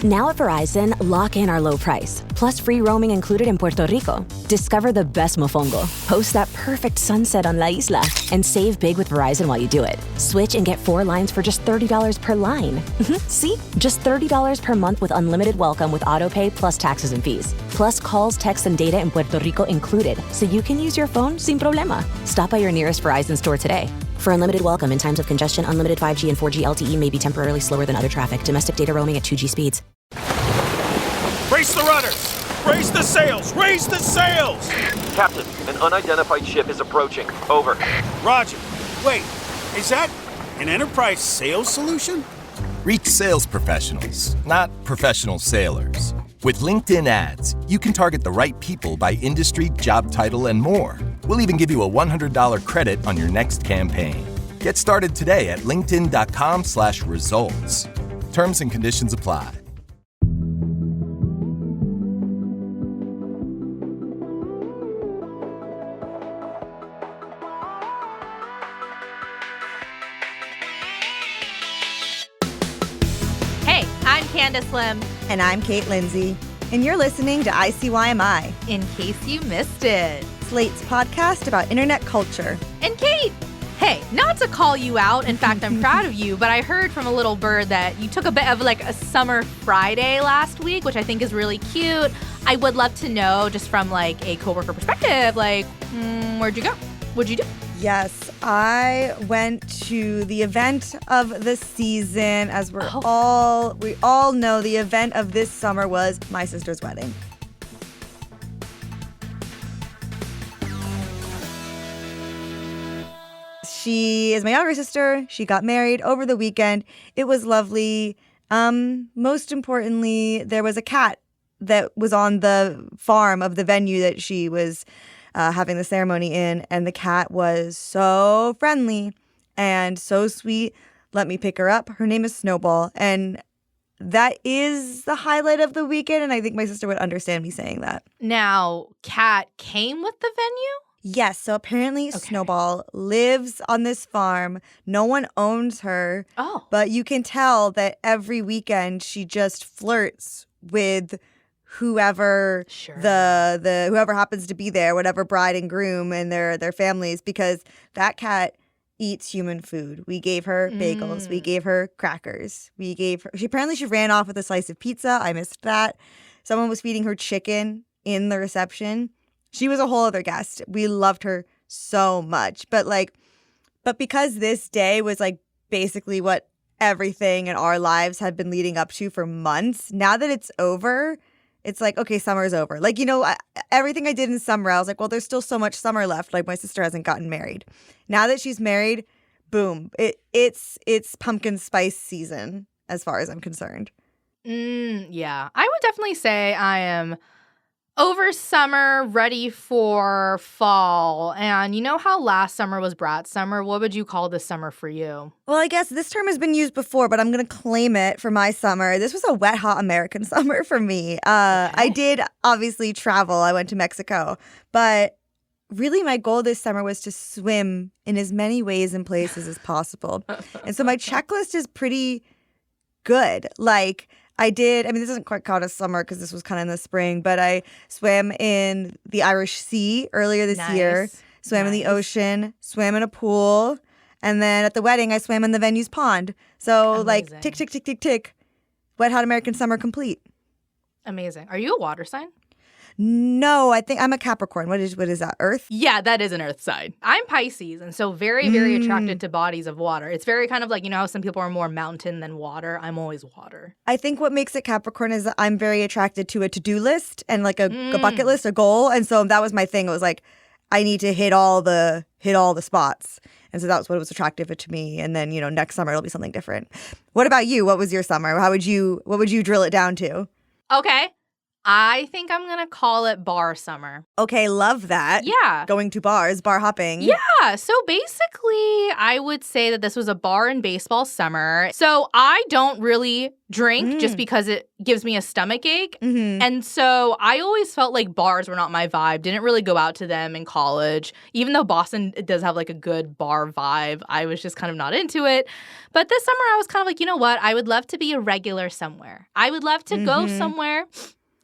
Now at Verizon, lock in our low price, plus free roaming included in Puerto Rico. Discover the best mofongo, post that perfect sunset on La Isla, and save big with Verizon while you do it. Switch and get 4 lines for just $30 per line. See? Just $30 per month with unlimited welcome with autopay plus taxes and fees. Plus calls, texts, and data in Puerto Rico included, so you can use your phone sin problema. Stop by your nearest Verizon store today. For unlimited welcome in times of congestion, unlimited 5G and 4G LTE may be temporarily slower than other traffic. Domestic data roaming at 2G speeds. Raise the rudders! Raise the sails! Raise the sails! Captain, an unidentified ship is approaching. Over. Roger. Wait, is that an enterprise sales solution? Reach sales professionals, not professional sailors. With LinkedIn ads, you can target the right people by industry, job title, and more. We'll even give you a $100 credit on your next campaign. Get started today at linkedin.com/results. Terms and conditions apply. Hey, I'm Candice Lim. And I'm Kate Lindsay. And you're listening to ICYMI. In case you missed it. Slate's podcast about internet culture. And Kate, hey, not to call you out, in fact, I'm proud of you, but I heard from a little bird that you took a bit of like a summer Friday last week, which I think is really cute. I would love to know, just from like a coworker perspective, like, where'd you go? What'd you do? Yes, I went to the event of the season. As we all know, the event of this summer was my sister's wedding. She is my younger sister. She got married over the weekend. It was lovely. Most importantly, there was a cat that was on the farm of the venue that she was having the ceremony in, and the cat was so friendly and so sweet. Let me pick her up. Her name is Snowball, and that is the highlight of the weekend, and I think my sister would understand me saying that. Now, Cat came with the venue? Yes, so apparently Snowball lives on this farm. No one owns her. Oh. But you can tell that every weekend she just flirts with whoever whoever happens to be there, whatever bride and groom and their families, because that cat eats human food. We gave her bagels. We gave her crackers. She ran off with a slice of pizza. I missed that. Someone was feeding her chicken in the reception. She was a whole other guest. We loved her so much. But because this day was like basically what everything in our lives had been leading up to for months, now that it's over, it's like, okay, summer's over. Like, everything I did in summer, I was like, well, there's still so much summer left. Like, my sister hasn't gotten married. Now that she's married, boom, it's pumpkin spice season as far as I'm concerned. Yeah, I would definitely say I am over summer, ready for fall. And you know how last summer was Brat's summer? What would you call this summer for you? Well, I guess this term has been used before, but I'm going to claim it for my summer. This was a wet, hot American summer for me. I did obviously travel. I went to Mexico. But really my goal this summer was to swim in as many ways and places as possible. And so my checklist is pretty good. Like, this isn't quite called a summer because this was kind of in the spring, but I swam in the Irish Sea earlier this year, swam in the ocean, swam in a pool, and then at the wedding, I swam in the venue's pond. So, like, tick, tick, tick, tick, tick, wet, hot American summer complete. Amazing. Are you a water sign? No, I think I'm a Capricorn. What is that, Earth? Yeah, that is an Earth sign. I'm Pisces, and so very, very attracted to bodies of water. It's very kind of like, how some people are more mountain than water. I'm always water. I think what makes it Capricorn is that I'm very attracted to a to-do list and like a bucket list, a goal. And so that was my thing. It was like, I need to hit all the spots. And so that was what was attractive to me. And then, next summer it'll be something different. What about you? What was your summer? What would you drill it down to? Okay. I think I'm going to call it bar summer. Okay, love that. Yeah. Going to bars, bar hopping. Yeah. So basically, I would say that this was a bar and baseball summer. So I don't really drink just because it gives me a stomach ache. Mm-hmm. And so I always felt like bars were not my vibe. Didn't really go out to them in college. Even though Boston does have like a good bar vibe, I was just kind of not into it. But this summer I was kind of like, you know what? I would love to be a regular somewhere. I would love to go somewhere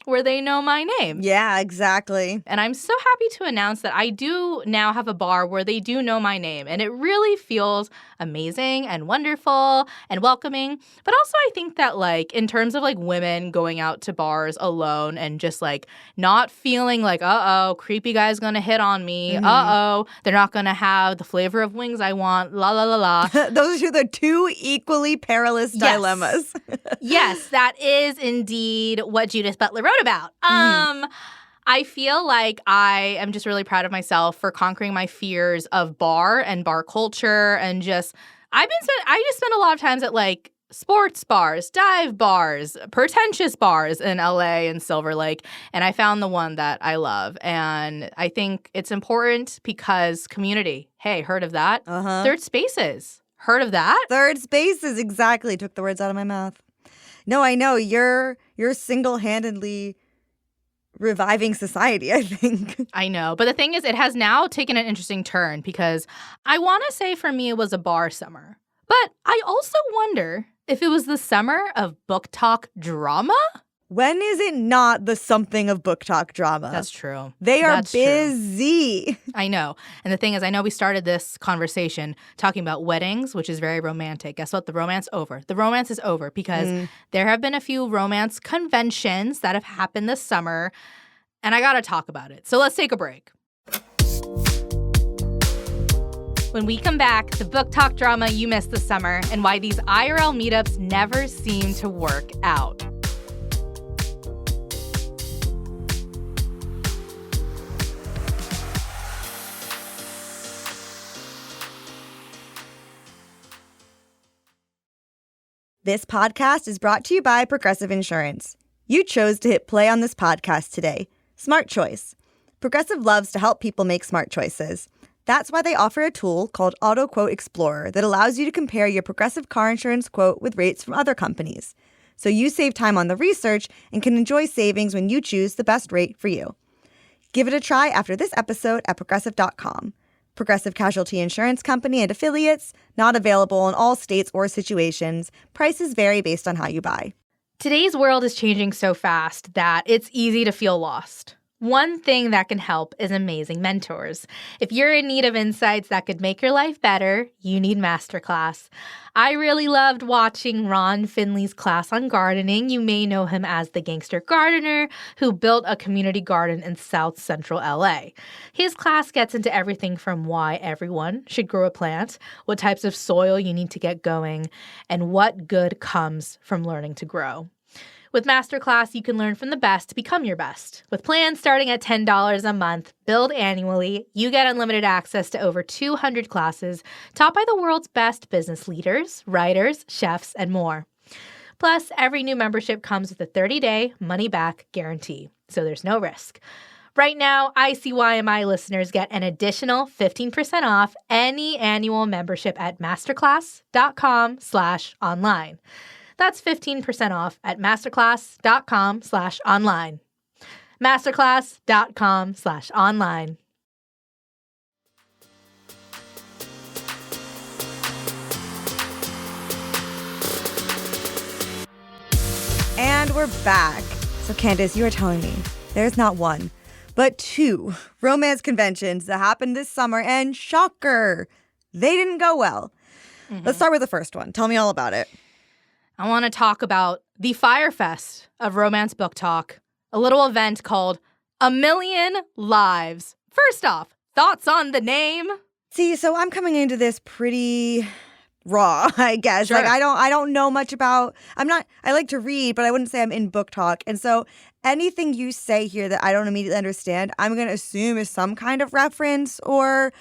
where they know my name. Yeah, exactly. And I'm so happy to announce that I do now have a bar where they do know my name. And it really feels amazing and wonderful and welcoming. But also I think that, like, in terms of, like, women going out to bars alone and just, like, not feeling like, uh-oh, creepy guy's gonna hit on me. Uh-oh, they're not gonna have the flavor of wings I want. La, la, la, la. Those are the two equally perilous dilemmas. Yes, that is indeed what Judith Butler wrote about. I feel like I am just really proud of myself for conquering my fears of bar and bar culture and just I just spend a lot of times at like sports bars, dive bars, pretentious bars in LA and Silver Lake, and I found the one that I love. And I think it's important because community. Hey, heard of that? Third Spaces. Heard of that? Third Spaces, exactly. Took the words out of my mouth. No, I know. You're single-handedly reviving society, I think. I know. But the thing is, it has now taken an interesting turn because I want to say for me it was a bar summer. But I also wonder if it was the summer of BookTok drama? When is it not the something of BookTok drama? That's true. They are That's busy. True. I know. And the thing is, I know we started this conversation talking about weddings, which is very romantic. Guess what? The romance over. The romance is over because there have been a few romance conventions that have happened this summer, and I got to talk about it. So let's take a break. When we come back, the BookTok drama you missed this summer and why these IRL meetups never seem to work out. This podcast is brought to you by Progressive Insurance. You chose to hit play on this podcast today. Smart choice. Progressive loves to help people make smart choices. That's why they offer a tool called Auto Quote Explorer that allows you to compare your Progressive car insurance quote with rates from other companies. So you save time on the research and can enjoy savings when you choose the best rate for you. Give it a try after this episode at Progressive.com. Progressive Casualty Insurance Company and affiliates, not available in all states or situations. Prices vary based on how you buy. Today's world is changing so fast that it's easy to feel lost. One thing that can help is amazing mentors. If you're in need of insights that could make your life better, you need Masterclass. I really loved watching Ron Finley's class on gardening. You may know him as the gangster gardener who built a community garden in South Central LA. His class gets into everything from why everyone should grow a plant, what types of soil you need to get going, and what good comes from learning to grow. With Masterclass, you can learn from the best to become your best. With plans starting at $10 a month, billed annually, you get unlimited access to over 200 classes taught by the world's best business leaders, writers, chefs, and more. Plus, every new membership comes with a 30-day money-back guarantee, so there's no risk. Right now, ICYMI listeners get an additional 15% off any annual membership at masterclass.com/online. That's 15% off at masterclass.com/online. Masterclass.com/online. And we're back. So Candice, you were telling me there's not one, but two romance conventions that happened this summer, and shocker, they didn't go well. Let's start with the first one. Tell me all about it. I want to talk about the Fire Fest of Romance Book Talk, a little event called A Million Lives. First off, thoughts on the name? See, so I'm coming into this pretty raw, I guess. Sure. Like I don't know much about. I like to read, but I wouldn't say I'm in BookTok. And so anything you say here that I don't immediately understand, I'm going to assume is some kind of reference or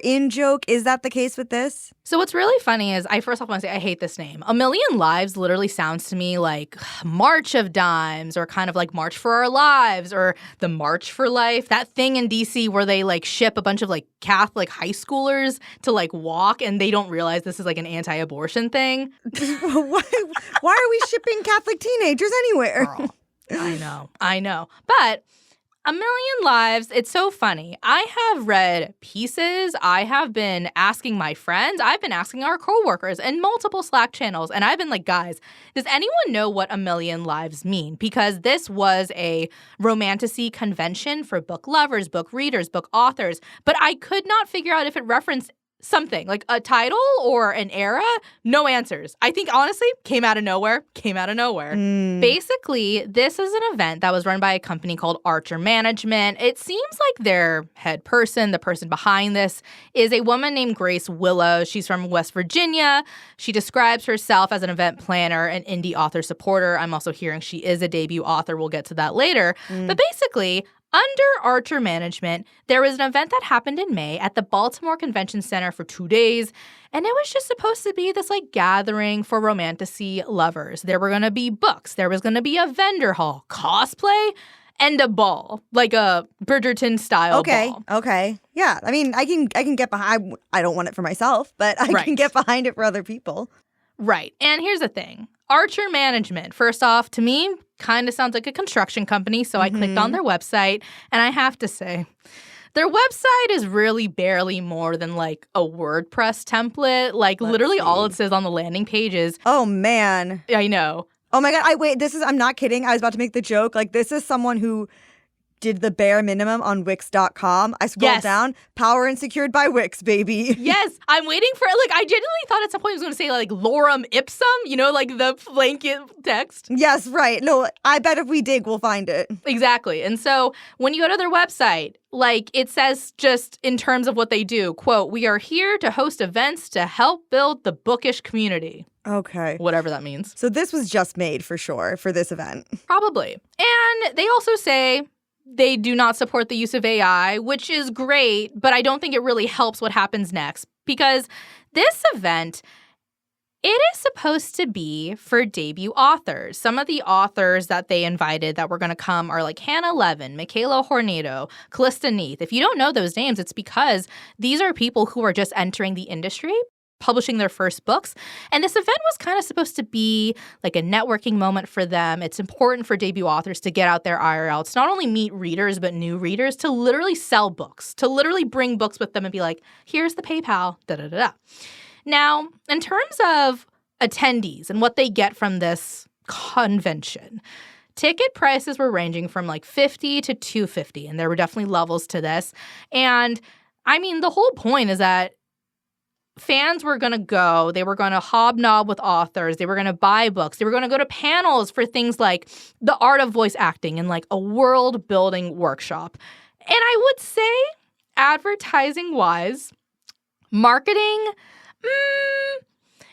in joke. Is that the case with this? So what's really funny is I first off want to say I hate this name. A Million Lives literally sounds to me like March of Dimes or kind of like March for Our Lives or the March for Life. That thing in DC where they like ship a bunch of like Catholic high schoolers to like walk and they don't realize this is like an anti-abortion thing. Why are we shipping Catholic teenagers anywhere? Girl, I know. But A Million Lives, it's so funny. I have read pieces. I have been asking my friends. I've been asking our coworkers and multiple Slack channels. And I've been like, guys, does anyone know what A Million Lives mean? Because this was a romantasy convention for book lovers, book readers, book authors. But I could not figure out if it referenced something like a title or an era. No answers. I think honestly came out of nowhere. Basically, this is an event that was run by a company called Archer Management. It seems like their head person, the person behind this, is a woman named Grace Willow. She's from West Virginia. She describes herself as an event planner and indie author supporter. I'm also hearing she is a debut author. We'll get to that later. But basically, under Archer Management, there was an event that happened in May at the Baltimore Convention Center for 2 days, and it was just supposed to be this like gathering for romantasy lovers. There were going to be books, there was going to be a vendor hall, cosplay, and a ball, like a Bridgerton-style ball. Okay. Yeah, I mean, I can get behind. I don't want it for myself, but I can get behind it for other people. Right. And here's the thing. Archer Management, first off, to me, kind of sounds like a construction company, so I clicked on their website, and I have to say, their website is really barely more than like a WordPress template. Like literally all it says on the landing page is, oh man. I know. Oh my God. I'm not kidding. I was about to make the joke. Like, this is someone who did the bare minimum on Wix.com. I scrolled down, power and secured by Wix, baby. Yes, I'm waiting for it. Like, I genuinely thought at some point it was going to say, like, lorem ipsum, you know, like the blanket text. Yes, right. No, I bet if we dig, we'll find it. Exactly. And so when you go to their website, like, it says just in terms of what they do, quote, "We are here to host events to help build the bookish community." Okay. Whatever that means. So this was just made for sure for this event. Probably. And they also say they do not support the use of AI, which is great, but I don't think it really helps what happens next because this event, it is supposed to be for debut authors. Some of the authors that they invited that were going to come are like Hannah Levin, Michaela Hornado, Callista Neath. If you don't know those names, it's because these are people who are just entering the industry, publishing their first books. And this event was kind of supposed to be like a networking moment for them. It's important for debut authors to get out there IRL, to not only meet readers, but new readers, to literally sell books, to literally bring books with them and be like, here's the PayPal, da-da-da-da. Now, in terms of attendees and what they get from this convention, ticket prices were ranging from like $50 to $250, and there were definitely levels to this. And I mean, the whole point is that fans were going to go, they were going to hobnob with authors, they were going to buy books, they were going to go to panels for things like the art of voice acting and like a world building workshop. And I would say advertising-wise, marketing,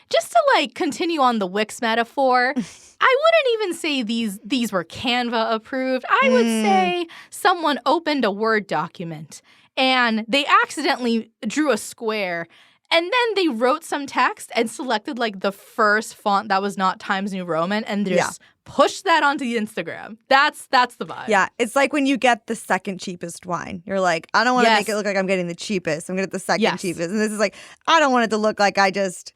just to like continue on the Wix metaphor, I wouldn't even say these were Canva approved. I would say someone opened a Word document and they accidentally drew a square. And then they wrote some text and selected like the first font that was not Times New Roman and just pushed that onto the Instagram. That's the vibe. Yeah, it's like when you get the second cheapest wine. You're like, I don't want to make it look like I'm getting the cheapest. I'm going to get the second cheapest. And this is like, I don't want it to look like I just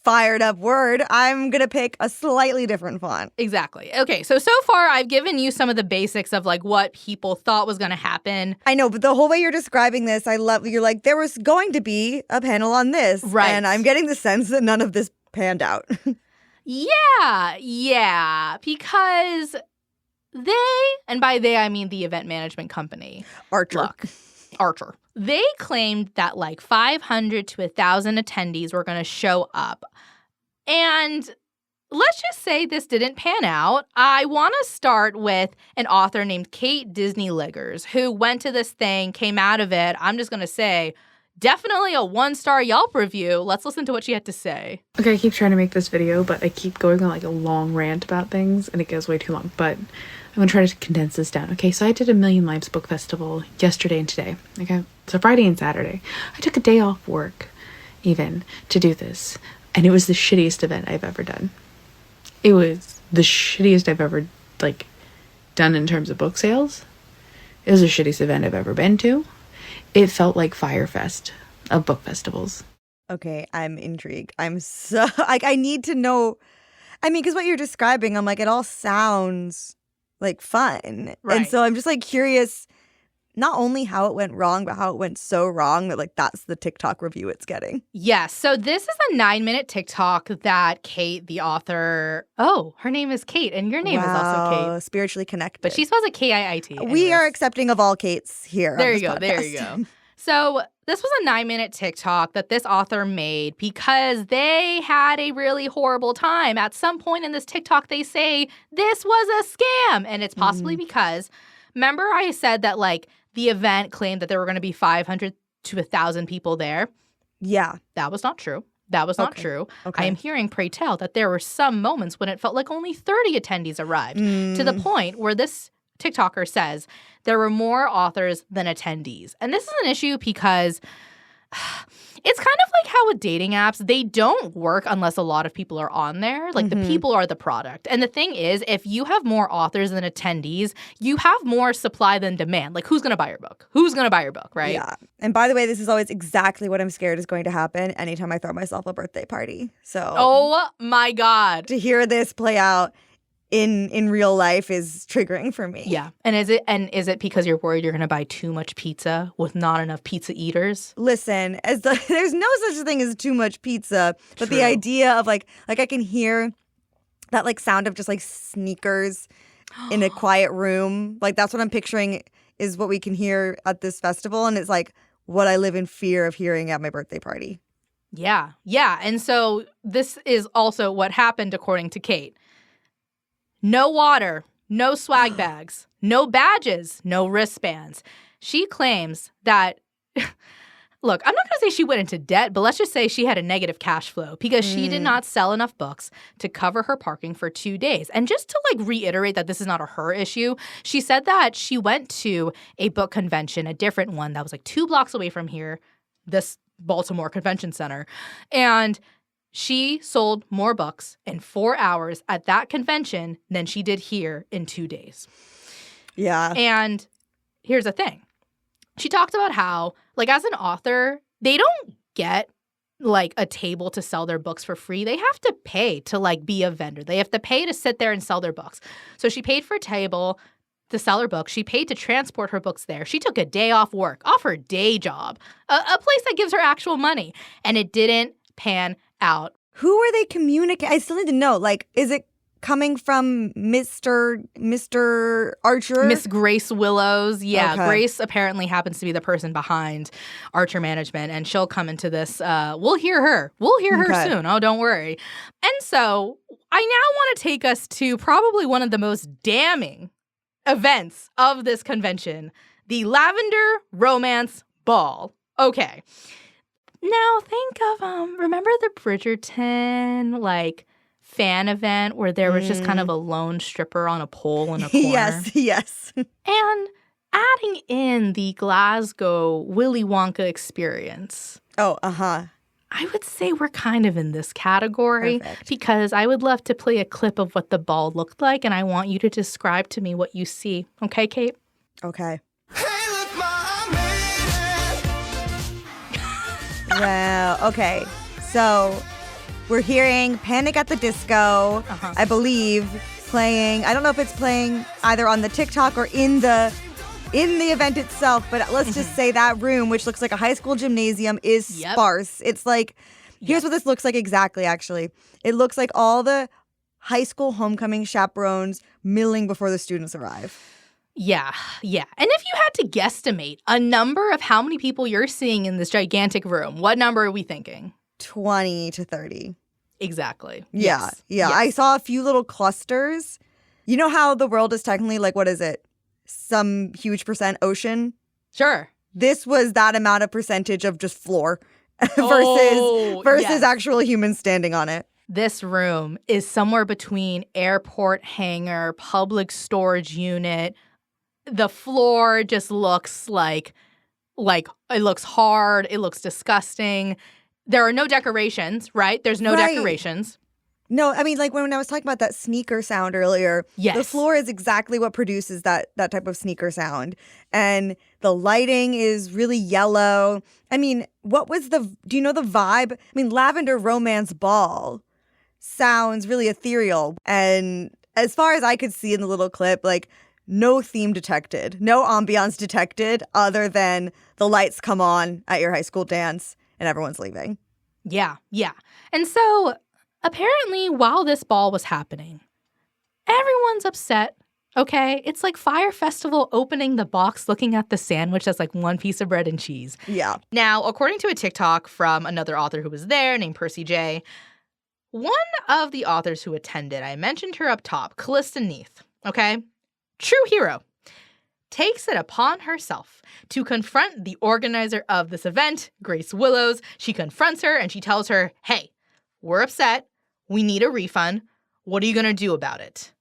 fired up Word. I'm going to pick a slightly different font. Exactly. Okay, so far I've given you some of the basics of like what people thought was going to happen. I know, but the whole way you're describing this, I love, you're like, there was going to be a panel on this. Right. And I'm getting the sense that none of this panned out. Yeah, because they, and by they I mean the event management company. Archer. They claimed that like 500 to 1,000 attendees were going to show up. And let's just say this didn't pan out. I want to start with an author named Kate Disney Liggers, who went to this thing, came out of it. I'm just going to say, definitely a 1-star Yelp review. Let's listen to what she had to say. Okay, I keep trying to make this video, but I keep going on like a long rant about things, and it goes way too long. But I'm going to try to condense this down. Okay, so I did a Million Lives Book Festival yesterday and today. Okay, so Friday and Saturday. I took a day off work, even, to do this. And it was the shittiest event I've ever done. It was the shittiest I've ever, done in terms of book sales. It was the shittiest event I've ever been to. It felt like Fyre Fest of book festivals. Okay, I'm intrigued. I'm so, I need to know. I mean, because what you're describing, I'm like, it all sounds like fun. Right. And so I'm just curious, not only how it went wrong, but how it went so wrong that that's the TikTok review it's getting. Yes. So this is a 9-minute TikTok that Kate, the author, her name is Kate, and your name is also Kate. Spiritually connected. But she spells it K-I-I-T. We are accepting of all Kates here. There you go. So this was a 9-minute TikTok that this author made because they had a really horrible time. At some point in this TikTok, they say this was a scam. And it's possibly because, remember I said that the event claimed that there were going to be 500 to 1,000 people there? Yeah. That was not true. That was not true. Okay. I am hearing, pray tell, that there were some moments when it felt like only 30 attendees arrived, to the point where this TikToker says there were more authors than attendees. And this is an issue because it's kind of like how with dating apps, they don't work unless a lot of people are on there. The people are the product. And the thing is, if you have more authors than attendees, you have more supply than demand. Who's going to buy your book? Who's going to buy your book, right? Yeah. And by the way, this is always exactly what I'm scared is going to happen anytime I throw myself a birthday party. So, oh my God. To hear this play out in real life is triggering for me. Yeah. And is it because you're worried you're going to buy too much pizza with not enough pizza eaters? Listen, there's no such thing as too much pizza, but True. the idea of I can hear that sound of just sneakers in a quiet room. That's what I'm picturing is what we can hear at this festival, and it's what I live in fear of hearing at my birthday party. Yeah. Yeah. And so this is also what happened according to Kate. No water, no swag bags, no badges, no wristbands. She claims that, look, I'm not going to say she went into debt, but let's just say she had a negative cash flow because she did not sell enough books to cover her parking for 2 days. And just to reiterate that this is not a her issue, she said that she went to a book convention, a different one that was 2 blocks away from here, this Baltimore Convention Center, and she sold more books in 4 hours at that convention than she did here in 2 days. Yeah. And here's the thing. She talked about how, as an author, they don't get, a table to sell their books for free. They have to pay to, be a vendor. They have to pay to sit there and sell their books. So she paid for a table to sell her books. She paid to transport her books there. She took a day off work, off her day job, a place that gives her actual money. And it didn't pan out. Who are they communicating? I still need to know. Is it coming from Mr. Archer? Miss Grace Willows. Yeah, Okay. Grace apparently happens to be the person behind Archer Management, and she'll come into this. We'll hear her. We'll hear her Okay. soon. Oh, don't worry. And so I now want to take us to probably one of the most damning events of this convention, the Lavender Romance Ball. Okay. Now think of remember the Bridgerton fan event where there was just kind of a lone stripper on a pole in a corner? Yes. And adding in the Glasgow Willy Wonka experience. Oh, uh-huh. I would say we're kind of in this category. Perfect. Because I would love to play a clip of what the ball looked like, and I want you to describe to me what you see. Okay, Kate? Okay. Wow. Okay. So we're hearing Panic at the Disco, I believe, playing. I don't know if it's playing either on the TikTok or in the event itself, but let's just say that room, which looks like a high school gymnasium, is sparse. It's here's what this looks like exactly, actually. It looks like all the high school homecoming chaperones milling before the students arrive. Yeah. And if you had to guesstimate a number of how many people you're seeing in this gigantic room, what number are we thinking? 20 to 30. Exactly. Yeah. Yes. I saw a few little clusters. You know how the world is technically what is it? Some huge percent ocean? Sure. this was that amount of percentage of just floor versus actual humans standing on it. This room is somewhere between airport hangar, public storage unit. The floor just looks like it looks hard. It looks disgusting. There are no decorations, right? There's no decorations. No, I mean, like when I was talking about that sneaker sound earlier, the floor is exactly what produces that type of sneaker sound. And the lighting is really yellow. I mean, do you know the vibe? I mean, Lavender Romance Ball sounds really ethereal. And as far as I could see in the little clip, like no theme detected, no ambiance detected other than the lights come on at your high school dance and everyone's leaving. Yeah. And so apparently, while this ball was happening, everyone's upset, okay? It's like Fire Festival opening the box, looking at the sandwich that's like one piece of bread and cheese. Yeah. Now, according to a TikTok from another author who was there named Percy J., one of the authors who attended, I mentioned her up top, Callista Neath, okay? True hero. Takes it upon herself to confront the organizer of this event, Grace Willows. She confronts her and she tells her, hey, we're upset. We need a refund. What are you going to do about it?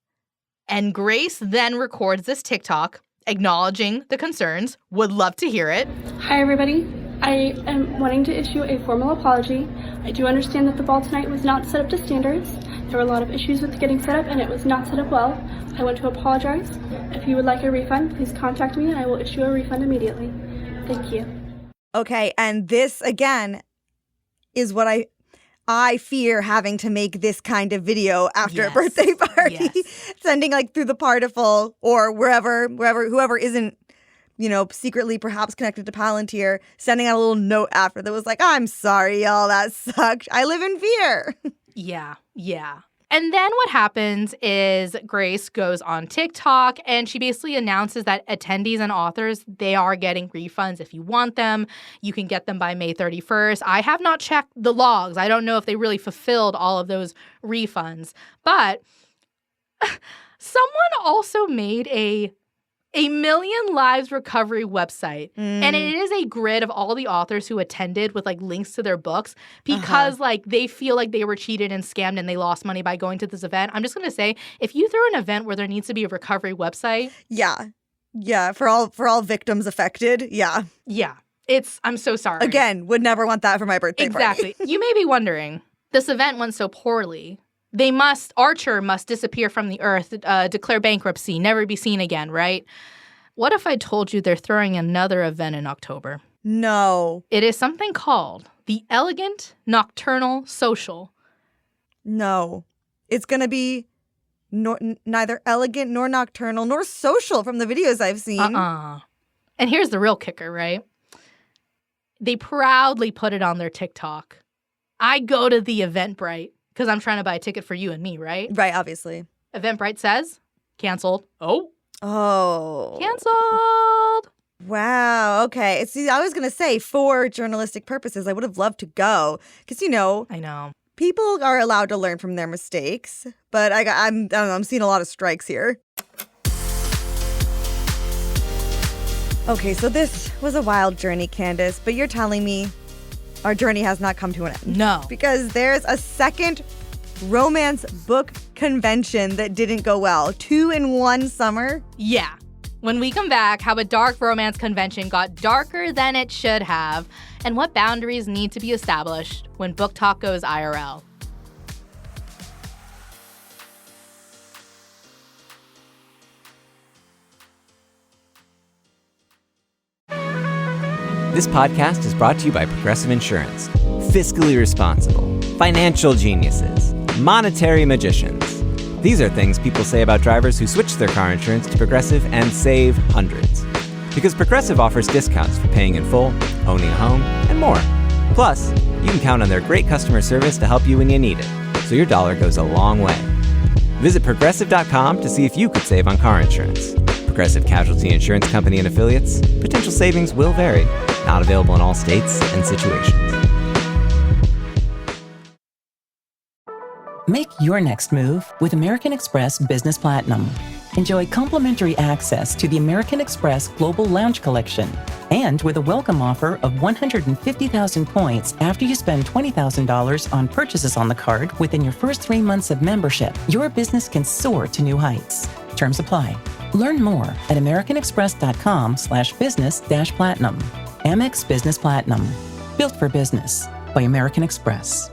And Grace then records this TikTok acknowledging the concerns. Would love to hear it. Hi, everybody. I am wanting to issue a formal apology. I do understand that the ball tonight was not set up to standards. There were a lot of issues with getting set up, and it was not set up well. I want to apologize. If you would like a refund, please contact me, and I will issue a refund immediately. Thank you. Okay, and this, again, is what I fear having to make this kind of video after a birthday party, sending like through the Partiful or whoever isn't, secretly perhaps connected to Palantir, sending out a little note after that was like, I'm sorry, y'all, that sucked. I live in fear. Yeah. And then what happens is Grace goes on TikTok and she basically announces that attendees and authors, they are getting refunds. If you want them, you can get them by May 31st. I have not checked the logs. I don't know if they really fulfilled all of those refunds. But someone also made a Million Lives recovery website. And it is a grid of all the authors who attended with like links to their books because like they feel like they were cheated and scammed and they lost money by going to this event. I'm just going to say, if you throw an event where there needs to be a recovery website. Yeah. For all victims affected. Yeah. I'm so sorry. Again, would never want that for my birthday party. Exactly. You may be wondering, this event went so poorly. Archer must disappear from the earth, declare bankruptcy, never be seen again, right? What if I told you they're throwing another event in October? No. It is something called the Elegant Nocturnal Social. No. It's going to be neither elegant nor nocturnal nor social from the videos I've seen. And here's the real kicker, right? They proudly put it on their TikTok. I go to the Eventbrite. Because I'm trying to buy a ticket for you and me, right? Right, obviously. Eventbrite says, canceled. Oh. Canceled. Wow, okay. See, I was going to say, for journalistic purposes, I would have loved to go. Because, I know. People are allowed to learn from their mistakes. But I don't know, I'm seeing a lot of strikes here. Okay, so this was a wild journey, Candice. But you're telling me our journey has not come to an end. No. Because there's a second romance book convention that didn't go well. 2 in one summer. Yeah. When we come back, how a dark romance convention got darker than it should have, and what boundaries need to be established when BookTok goes IRL. This podcast is brought to you by Progressive Insurance. Fiscally responsible, financial geniuses, monetary magicians. These are things people say about drivers who switch their car insurance to Progressive and save hundreds. Because Progressive offers discounts for paying in full, owning a home, and more. Plus, you can count on their great customer service to help you when you need it, so your dollar goes a long way. Visit Progressive.com to see if you could save on car insurance. Progressive Casualty Insurance Company and Affiliates. Potential savings will vary. Not available in all states and situations. Make your next move with American Express Business Platinum. Enjoy complimentary access to the American Express Global Lounge Collection. And with a welcome offer of 150,000 points after you spend $20,000 on purchases on the card within your first 3 months of membership, your business can soar to new heights. Terms apply. Learn more at americanexpress.com/business-platinum. Amex Business Platinum. Built for business by American Express.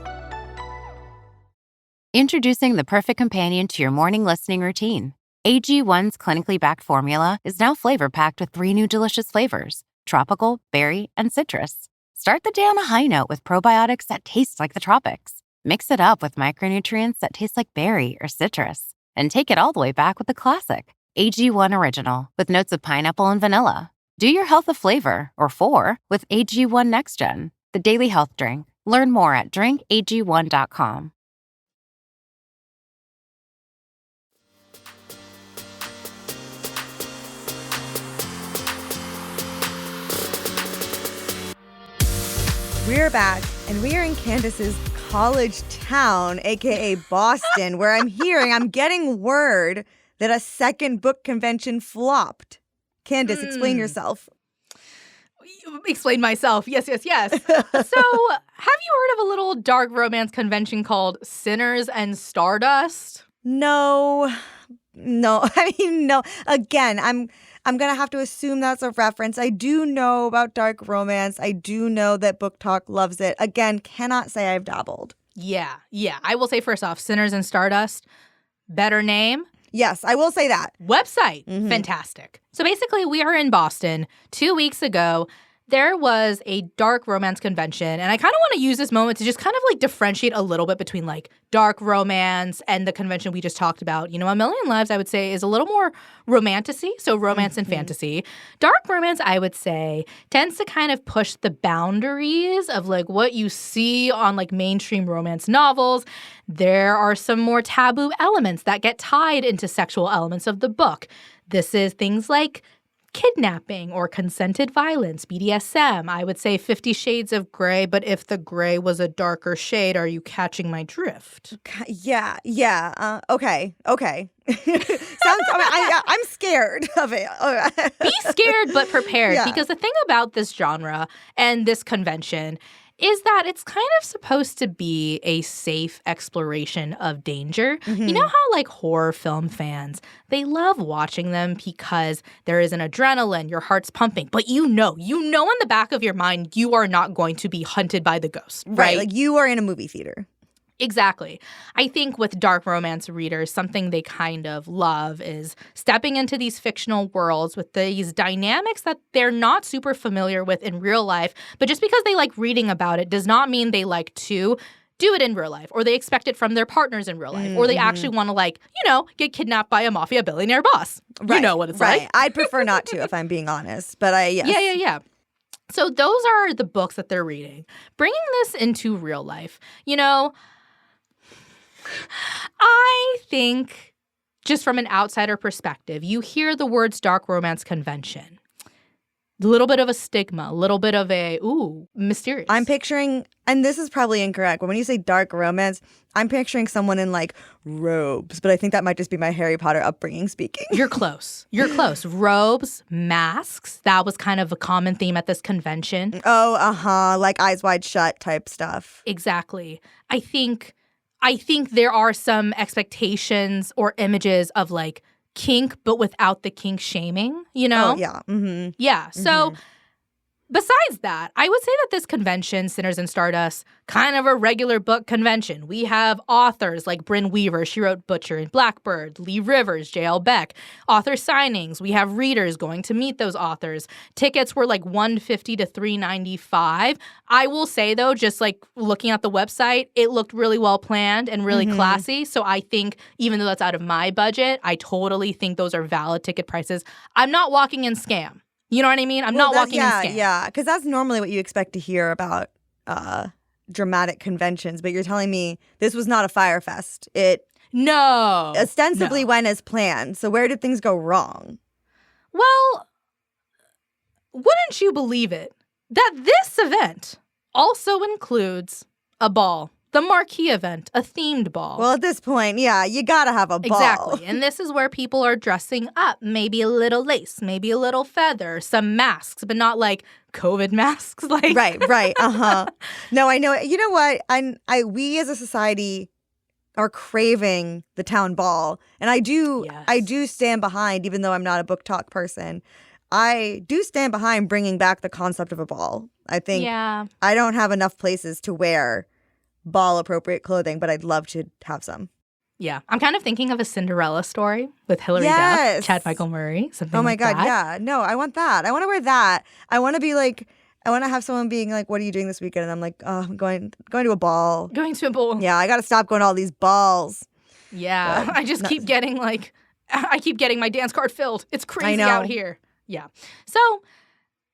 Introducing the perfect companion to your morning listening routine. AG1's clinically backed formula is now flavor-packed with 3 new delicious flavors: tropical, berry, and citrus. Start the day on a high note with probiotics that taste like the tropics. Mix it up with micronutrients that taste like berry or citrus. And take it all the way back with the classic, AG1 Original, with notes of pineapple and vanilla. Do your health a flavor, or 4, with AG1 Next Gen, the daily health drink. Learn more at drinkag1.com. We're back, and we are in Candice's college town, aka Boston, where I'm getting word that a second book convention flopped. Candice, explain yourself. Explain myself. Yes. So, have you heard of a little dark romance convention called Sinners and Stardust? No. I mean, no. Again, I'm going to have to assume that's a reference. I do know about dark romance. I do know that BookTok loves it. Again, cannot say I've dabbled. Yeah. I will say first off, Sinners and Stardust, better name. Yes, I will say that. Website, fantastic. So basically, we are in Boston 2 weeks ago. There was a dark romance convention, and I kind of want to use this moment to just kind of like differentiate a little bit between like dark romance and the convention we just talked about. You know, A Million Lives, I would say, is a little more romantasy, so romance and fantasy. Dark romance, I would say, tends to kind of push the boundaries of like what you see on like mainstream romance novels. There are some more taboo elements that get tied into sexual elements of the book. This is things like kidnapping or consented violence, BDSM. I would say 50 Shades of Grey, but if the gray was a darker shade, are you catching my drift? Yeah. Okay. I'm scared of it. Be scared but prepared, Yeah. because the thing about this genre and this convention is that it's kind of supposed to be a safe exploration of danger. You know how like horror film fans, they love watching them because there is an adrenaline, your heart's pumping, but you know in the back of your mind you are not going to be hunted by the ghost, right? Like you are in a movie theater. Exactly. I think with dark romance readers, something they kind of love is stepping into these fictional worlds with these dynamics that they're not super familiar with in real life. But just because they like reading about it does not mean they like to do it in real life, or they expect it from their partners in real life, or they actually want to like, get kidnapped by a mafia billionaire boss. Right. You know what it's like. I'd prefer not to, if I'm being honest. But yes. Yeah. So those are the books that they're reading. Bringing this into real life, I think, just from an outsider perspective, you hear the words dark romance convention. A little bit of a stigma, a little bit of a, mysterious. I'm picturing, and this is probably incorrect, but when you say dark romance, I'm picturing someone in like robes, but I think that might just be my Harry Potter upbringing speaking. You're close. Robes, masks. That was kind of a common theme at this convention. Oh, like Eyes Wide Shut type stuff. Exactly. I think there are some expectations or images of like kink, but without the kink shaming, Oh, yeah. Yeah. So besides that, I would say that this convention, Sinners and Stardust, kind of a regular book convention. We have authors like Brynne Weaver. She wrote Butcher and Blackbird, Lee Rivers, J.L. Beck. Author signings. We have readers going to meet those authors. Tickets were like $150 to $395. I will say, though, just like looking at the website, it looked really well planned and really classy. So I think even though that's out of my budget, I totally think those are valid ticket prices. I'm not walking in scam. You know what I mean? I'm not walking in scam. Yeah, because that's normally what you expect to hear about dramatic conventions. But you're telling me this was not a Fyre Fest. It ostensibly went as planned. So where did things go wrong? Well, wouldn't you believe it that this event also includes a ball? the marquee event, a themed ball. Well, at this point, yeah, you gotta have a ball. Exactly. And this is where people are dressing up. Maybe a little lace, maybe a little feather, some masks, but not like COVID masks. Like Right. No, I know. You know what? We as a society are craving the town ball. And I do stand behind, even though I'm not a BookTok person, I do stand behind bringing back the concept of a ball. I think I don't have enough places to wear ball-appropriate clothing, but I'd love to have some. Yeah. I'm kind of thinking of a Cinderella story with Hilary Duff, Chad Michael Murray, something like that. Oh my God, yeah. No, I want that. I want to wear that. I want to be like, I want to have someone being like, what are you doing this weekend? And I'm like, oh, I'm going to a ball. Going to a ball. Yeah, I got to stop going to all these balls. Yeah. But I just keep getting my dance card filled. It's crazy out here. Yeah. So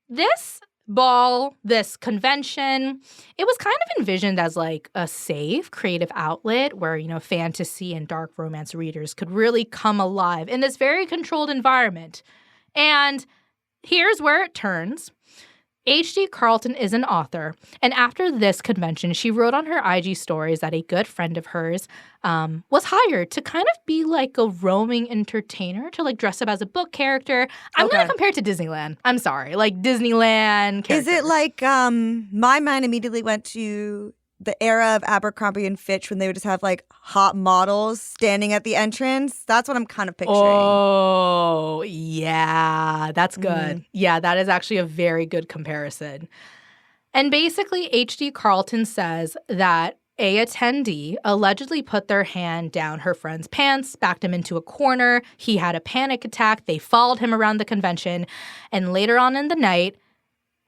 this ball, this convention, it was kind of envisioned as like a safe, creative outlet where, fantasy and dark romance readers could really come alive in this very controlled environment. And here's where it turns. H.D. Carlton is an author, and after this convention, she wrote on her IG stories that a good friend of hers was hired to kind of be like a roaming entertainer, to like dress up as a book character. I'm going to compare it to Disneyland. I'm sorry. Like Disneyland characters. Is it like, my mind immediately went to the era of Abercrombie and Fitch when they would just have like hot models standing at the entrance? That's what I'm kind of picturing. Oh, yeah. That's good. Yeah, that is actually a very good comparison. And basically, H.D. Carlton says that a attendee allegedly put their hand down her friend's pants, backed him into a corner. He had a panic attack. They followed him around the convention. And later on in the night,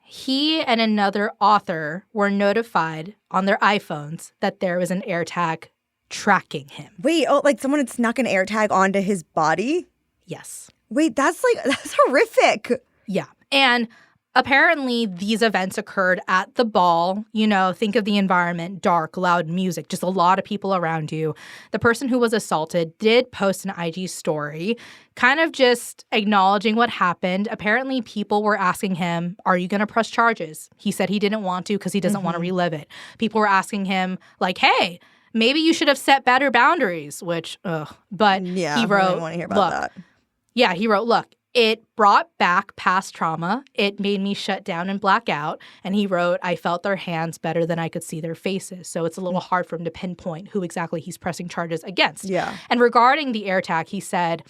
he and another author were notified on their iPhones that there was an AirTag tracking him. Wait, like someone had snuck an AirTag onto his body? Yes. Wait, that's horrific. Yeah. And apparently these events occurred at the ball. Think of the environment, dark, loud music, just a lot of people around you. The person who was assaulted did post an IG story, kind of just acknowledging what happened. Apparently people were asking him, are you going to press charges? He said he didn't want to because he doesn't want to relive it. People were asking him like, hey, maybe you should have set better boundaries, which, but yeah, he wrote, I don't want to hear about that. Yeah, he wrote, look, it brought back past trauma. It made me shut down and black out. And he wrote, I felt their hands better than I could see their faces. So it's a little hard for him to pinpoint who exactly he's pressing charges against. Yeah. And regarding the AirTag, he said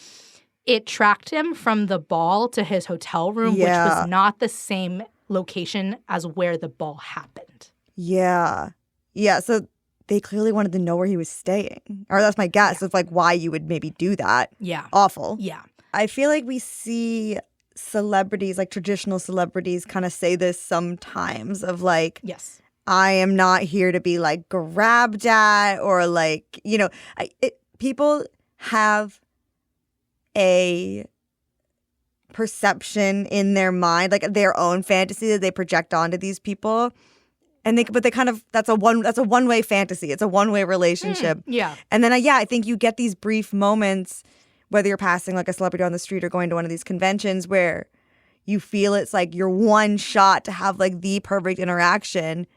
it tracked him from the ball to his hotel room, which was not the same location as where the ball happened. Yeah. Yeah, so they clearly wanted to know where he was staying. Or that's my guess of like why you would maybe do that. Yeah. Awful. Yeah. I feel like we see celebrities, like traditional celebrities, kind of say this sometimes of like, yes, I am not here to be like grabbed at or like, people have a perception in their mind, like their own fantasy that they project onto these people. And that's a one-way fantasy. It's a one-way relationship. Yeah. And then, I think you get these brief moments, whether you're passing like a celebrity on the street or going to one of these conventions, where you feel it's like your one shot to have like the perfect interaction,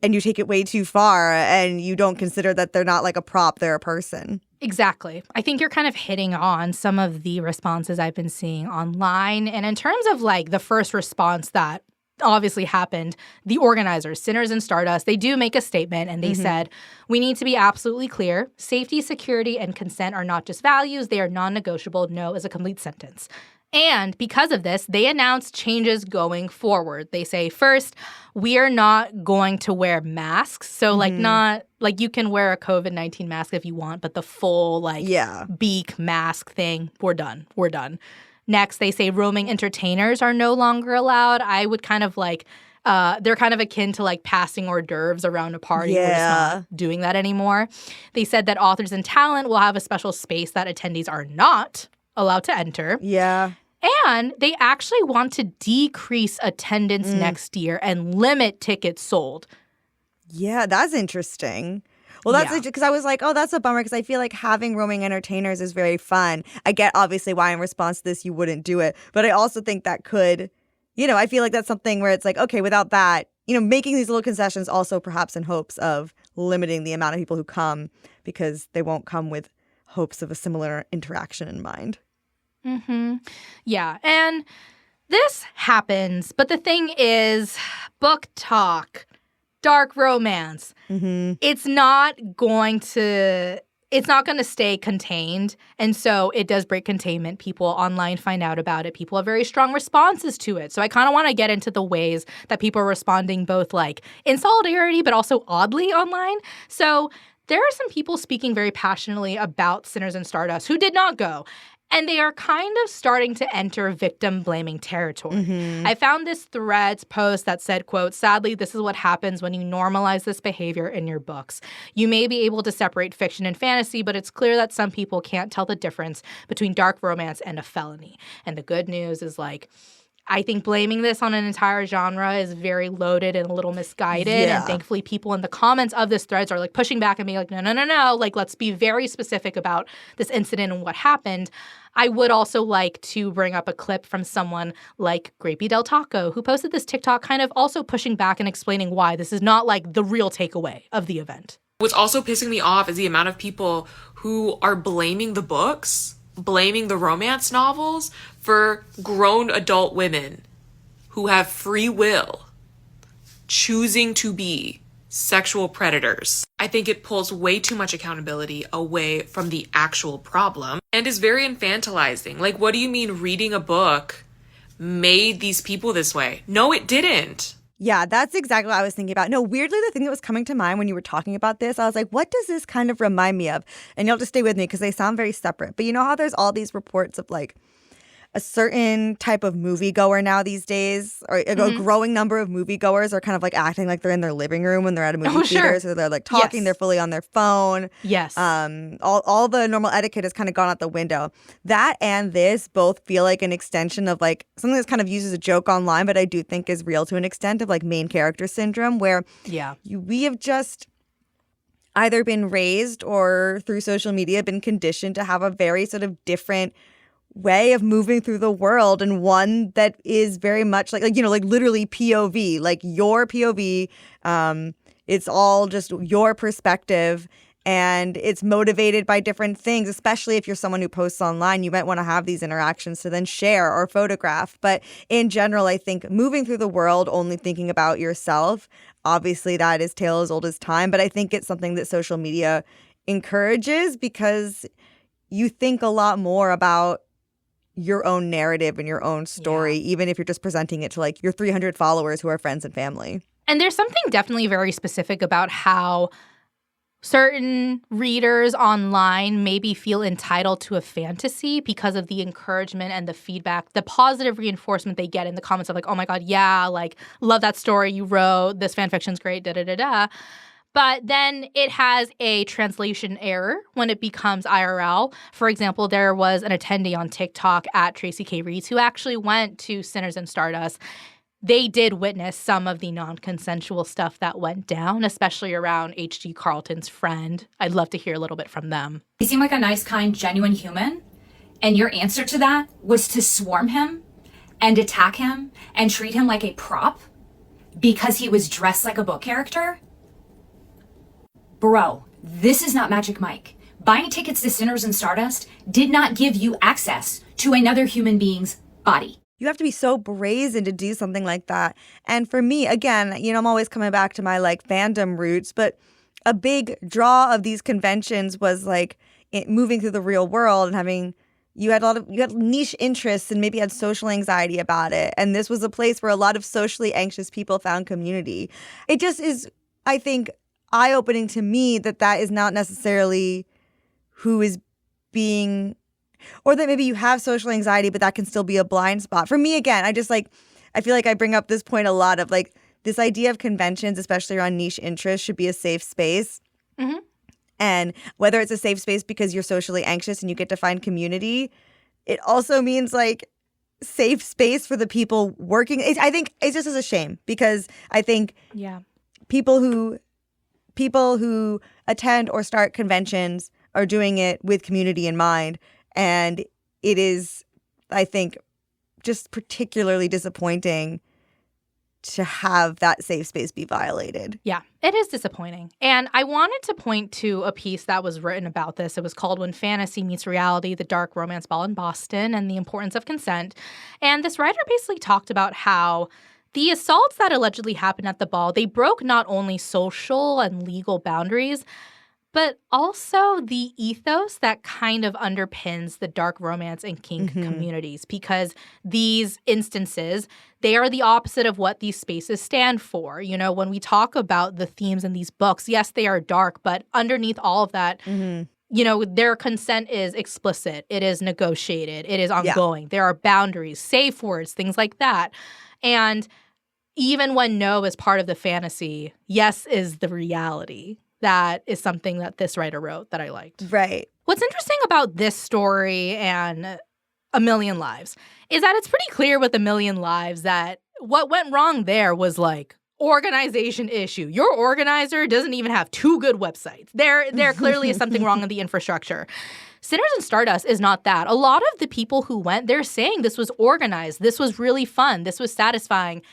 and you take it way too far and you don't consider that they're not like a prop, they're a person. Exactly. I think you're kind of hitting on some of the responses I've been seeing online. And in terms of like the first response that obviously happened, the organizers, Sinners and Stardust, they do make a statement and they said, we need to be absolutely clear. Safety, security, and consent are not just values. They are non-negotiable. No is a complete sentence. And because of this, they announced changes going forward. They say, first, we are not going to wear masks. So not like you can wear a COVID-19 mask if you want, but the full beak mask thing, we're done. We're done. Next, they say roaming entertainers are no longer allowed. I would kind of like, they're kind of akin to like passing hors d'oeuvres around a party. We're just not doing that anymore. They said that authors and talent will have a special space that attendees are not allowed to enter. Yeah. And they actually want to decrease attendance next year and limit tickets sold. Yeah, that's interesting. Well, that's because I was like, oh, that's a bummer because I feel like having roaming entertainers is very fun. I get obviously why in response to this you wouldn't do it. But I also think that could, I feel like that's something where it's like, okay, without that, making these little concessions also perhaps in hopes of limiting the amount of people who come because they won't come with hopes of a similar interaction in mind. Mm-hmm. Yeah. And this happens, but the thing is, BookTok, dark romance, it's not going to stay contained. And so it does break containment. People online find out about it. People have very strong responses to it. So I kind of want to get into the ways that people are responding both like in solidarity, but also oddly online. So there are some people speaking very passionately about Sinners in Stardust who did not go. And they are kind of starting to enter victim-blaming territory. I found this Threads post that said, quote, "Sadly, this is what happens when you normalize this behavior in your books. You may be able to separate fiction and fantasy, but it's clear that some people can't tell the difference between dark romance and a felony." And the good news is, like, I think blaming this on an entire genre is very loaded and a little misguided. Yeah. And thankfully, people in the comments of this threads are like pushing back and being like, no. Like, let's be very specific about this incident and what happened. I would also like to bring up a clip from someone like Grapey Del Taco, who posted this TikTok kind of also pushing back and explaining why this is not like the real takeaway of the event. What's also pissing me off is the amount of people who are blaming the books, blaming the romance novels for grown adult women who have free will choosing to be sexual predators. I think it pulls way too much accountability away from the actual problem and is very infantilizing. Like, what do you mean reading a book made these people this way? No, it didn't. Yeah, that's exactly what I was thinking about. No, weirdly, the thing that was coming to mind when you were talking about this, I was like, what does this kind of remind me of? And you'll have to stay with me because they sound very separate. But you know how there's all these reports of like a certain type of moviegoer now these days, or a growing number of moviegoers are kind of like acting like they're in their living room when they're at a movie theater. So they're like talking, they're fully on their phone. Yes. All the normal etiquette has kind of gone out the window. That and this both feel like an extension of like something that's kind of used as a joke online, but I do think is real to an extent, of like main character syndrome, where we have just either been raised or through social media been conditioned to have a very sort of different way of moving through the world, and one that is very much like literally POV, like your POV. It's all just your perspective, and it's motivated by different things, especially if you're someone who posts online. You might want to have these interactions to then share or photograph. But in general, I think moving through the world only thinking about yourself, obviously that is tale as old as time, but I think it's something that social media encourages because you think a lot more about your own narrative and your own story, even if you're just presenting it to like your 300 followers who are friends and family. And there's something definitely very specific about how certain readers online maybe feel entitled to a fantasy because of the encouragement and the feedback, the positive reinforcement they get in the comments of like, oh my God, yeah, like, love that story you wrote, this fanfiction's great, da-da-da-da. But then it has a translation error when it becomes IRL. For example, there was an attendee on TikTok at Tracy K. Reeds who actually went to Sinners in Stardust. They did witness some of the non-consensual stuff that went down, especially around H.G. Carlton's friend. I'd love to hear a little bit from them. He seemed like a nice, kind, genuine human. And your answer to that was to swarm him and attack him and treat him like a prop because he was dressed like a book character? Bro, this is not Magic Mike. Buying tickets to Sinners in Stardust did not give you access to another human being's body. You have to be so brazen to do something like that. And for me, again, I'm always coming back to my like fandom roots, but a big draw of these conventions was like moving through the real world and having you had niche interests and maybe had social anxiety about it. And this was a place where a lot of socially anxious people found community. It just is, I think, eye-opening to me that is not necessarily who is being, or that maybe you have social anxiety, but that can still be a blind spot. For me, again, I feel like I bring up this point a lot of like this idea of conventions, especially around niche interests, should be a safe space. Mm-hmm. And whether it's a safe space because you're socially anxious and you get to find community, it also means like safe space for the people working. I think it's just as a shame because I think people who attend or start conventions are doing it with community in mind. And it is, I think, just particularly disappointing to have that safe space be violated. Yeah, it is disappointing. And I wanted to point to a piece that was written about this. It was called When Fantasy Meets Reality, the Dark Romance Ball in Boston and the Importance of Consent. And this writer basically talked about how the assaults that allegedly happened at the ball, they broke not only social and legal boundaries, but also the ethos that kind of underpins the dark romance and kink communities, because these instances, they are the opposite of what these spaces stand for. You know, when we talk about the themes in these books, yes, they are dark, but underneath all of that, you know, their consent is explicit. It is negotiated. It is ongoing. There are boundaries, safe words, things like that. And even when no is part of the fantasy, yes is the reality. That is something that this writer wrote that I liked. Right. What's interesting about this story and A Million Lives is that it's pretty clear with A Million Lives that what went wrong there was like organization issue. Your organizer doesn't even have 2 good websites. There clearly is something wrong in the infrastructure. Sinners and Stardust is not that. A lot of the people who went, they're saying this was organized. This was really fun. This was satisfying.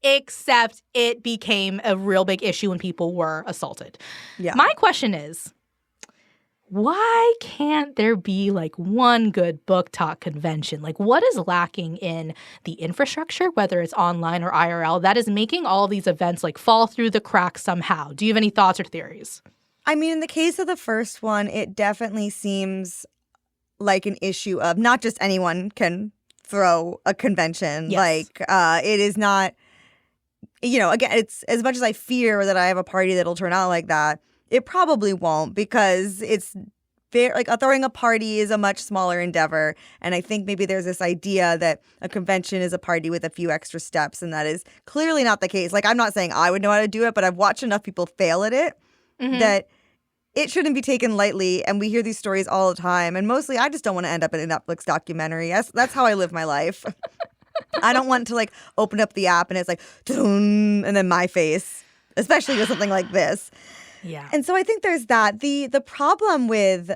Except it became a real big issue when people were assaulted. Yeah. My question is, why can't there be like one good BookTok convention? Like, what is lacking in the infrastructure, whether it's online or IRL, that is making all of these events like fall through the cracks somehow? Do you have any thoughts or theories? I mean, in the case of the first one, it definitely seems like an issue of not just anyone can throw a convention. Yes. Like, it is not... You know, again, it's as much as I fear that I have a party that'll turn out like that, it probably won't, because it's very, like, throwing a party is a much smaller endeavor. And I think maybe there's this idea that a convention is a party with a few extra steps, and that is clearly not the case. Like, I'm not saying I would know how to do it, but I've watched enough people fail at it that it shouldn't be taken lightly. And we hear these stories all the time. And mostly I just don't want to end up in a Netflix documentary. That's how I live my life. I don't want to, like, open up the app and it's like, and then my face, especially with something like this. Yeah. And so I think there's that. The problem with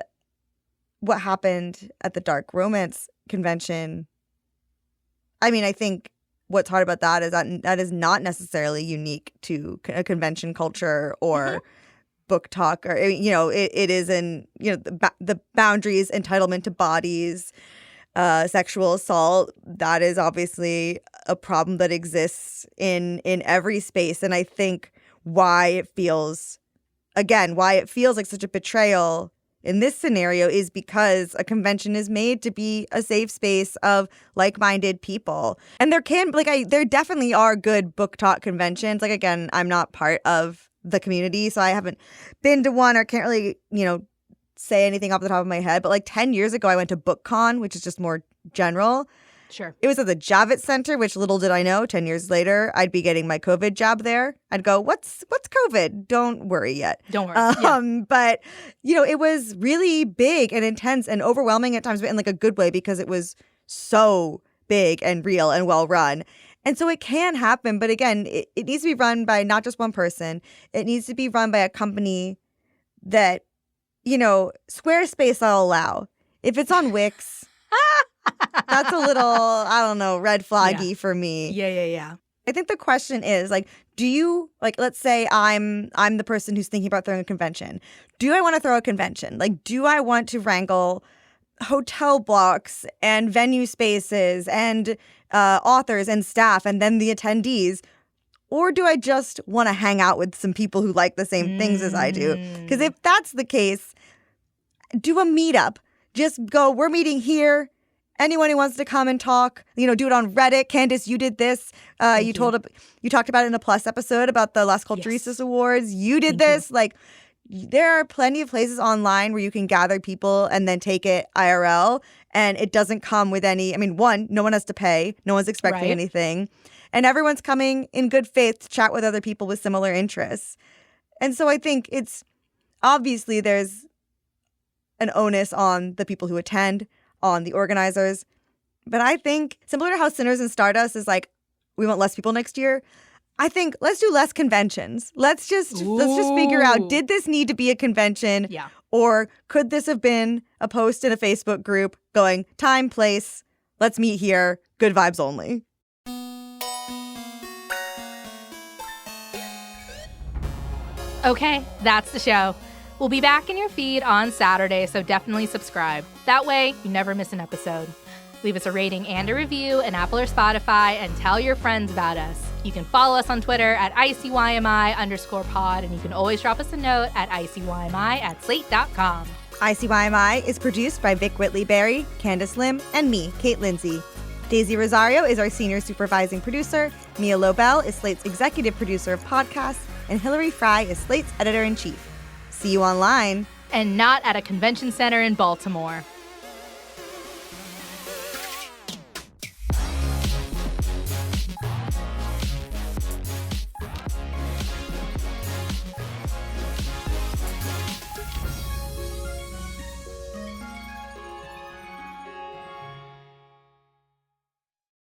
what happened at the Dark Romance Convention, I mean, I think what's hard about that is that is not necessarily unique to a convention culture or BookTok, or, you know, it is in, you know, the boundaries, entitlement to bodies, sexual assault. That is obviously a problem that exists in every space. And I think why it feels like such a betrayal in this scenario is because a convention is made to be a safe space of like-minded people. And there definitely are good BookTok conventions. Like, again, I'm not part of the community, so I haven't been to one or can't really, you know, say anything off the top of my head, but like 10 years ago, I went to BookCon, which is just more general. Sure. It was at the Javits Center, which little did I know, 10 years later, I'd be getting my COVID jab there. I'd go, what's COVID? Don't worry yet. Don't worry. But, you know, it was really big and intense and overwhelming at times, but in like a good way, because it was so big and real and well run. And so it can happen. But again, it needs to be run by not just one person. It needs to be run by a company that, you know, Squarespace I'll allow. If it's on Wix, that's a little, I don't know, red flaggy for me. Yeah. I think the question is, like, do you, like, let's say I'm the person who's thinking about throwing a convention. Do I want to throw a convention? Like, do I want to wrangle hotel blocks and venue spaces and authors and staff and then the attendees? Or do I just want to hang out with some people who like the same things as I do? Because if that's the case, do a meetup. Just go, we're meeting here. Anyone who wants to come and talk, you know, do it on Reddit. Candice, you did this. You talked about it in a Plus episode about the Las Culturistas Awards. You did this. Like, there are plenty of places online where you can gather people and then take it IRL. And it doesn't come with any, I mean, one, no one has to pay. No one's expecting anything. And everyone's coming in good faith to chat with other people with similar interests. And so I think it's obviously there's an onus on the people who attend, on the organizers. But I think similar to how Sinners and Stardust is like, we want less people next year. I think let's do less conventions. Let's just figure out, did this need to be a convention? Yeah. Or could this have been a post in a Facebook group going, time, place, let's meet here, good vibes only. Okay, that's the show. We'll be back in your feed on Saturday, so definitely subscribe. That way, you never miss an episode. Leave us a rating and a review in Apple or Spotify, and tell your friends about us. You can follow us on Twitter at ICYMI_pod, and you can always drop us a note at ICYMI@slate.com. ICYMI is produced by Vic Whitley-Berry, Candice Lim, and me, Kate Lindsay. Daisy Rosario is our senior supervising producer, Mia Lobel is Slate's executive producer of podcasts, and Hillary Fry is Slate's editor-in-chief. See you online. And not at a convention center in Baltimore.